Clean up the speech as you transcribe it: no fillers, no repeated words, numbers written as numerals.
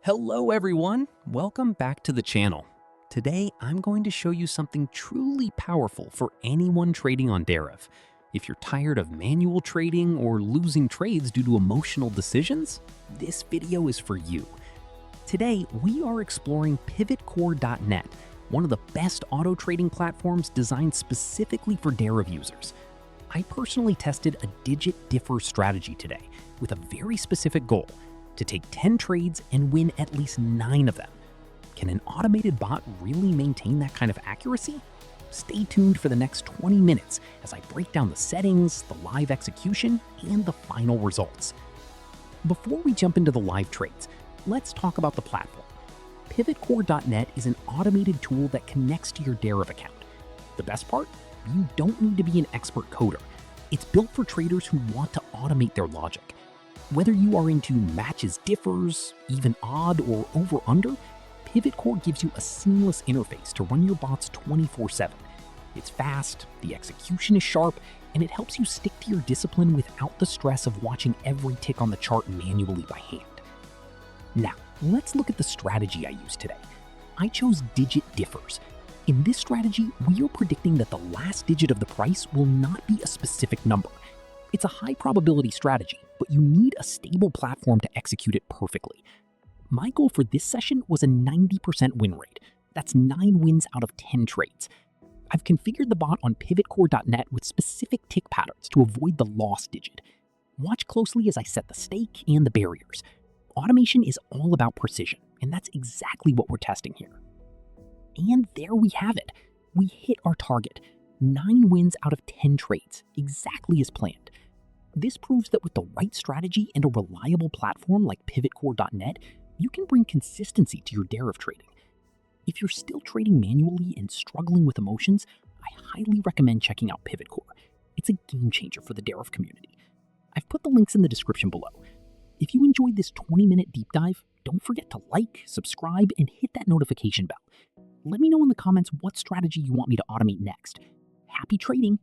Hello everyone, welcome back to the channel. Today I'm going to show you something truly powerful for anyone trading on Deriv. If you're tired of manual trading or losing trades due to emotional decisions, this video is for you. Today we are exploring PivotCore.net, one of the best auto trading platforms designed specifically for Deriv users. I personally tested a digit differ strategy today with a very specific goal: to take 10 trades and win at least 9 of them. Can an automated bot really maintain that kind of accuracy? Stay tuned for the next 20 minutes as I break down the settings, the live execution, and the final results. Before we jump into the live trades, let's talk about the platform. PivotCore.net is an automated tool that connects to your Deriv account. The best part? You don't need to be an expert coder. It's built for traders who want to automate their logic. Whether you are into matches differs, even odd, or over-under, PivotCore gives you a seamless interface to run your bots 24/7. It's fast, the execution is sharp, and it helps you stick to your discipline without the stress of watching every tick on the chart manually by hand. Now, let's look at the strategy I used today. I chose digit differs. In this strategy, we are predicting that the last digit of the price will not be a specific number. It's a high probability strategy, but you need a stable platform to execute it perfectly. My goal for this session was a 90% win rate. That's 9 wins out of 10 trades. I've configured the bot on PivotCore.net with specific tick patterns to avoid the lost digit. Watch closely as I set the stake and the barriers. Automation is all about precision, and that's exactly what we're testing here. And there we have it. We hit our target. 9 wins out of 10 trades, exactly as planned. This proves that with the right strategy and a reliable platform like PivotCore.net, you can bring consistency to your Deriv trading. If you're still trading manually and struggling with emotions, I highly recommend checking out PivotCore. It's a game changer for the Deriv community. I've put the links in the description below. If you enjoyed this 20-minute deep dive, don't forget to like, subscribe, and hit that notification bell. Let me know in the comments what strategy you want me to automate next. Happy trading!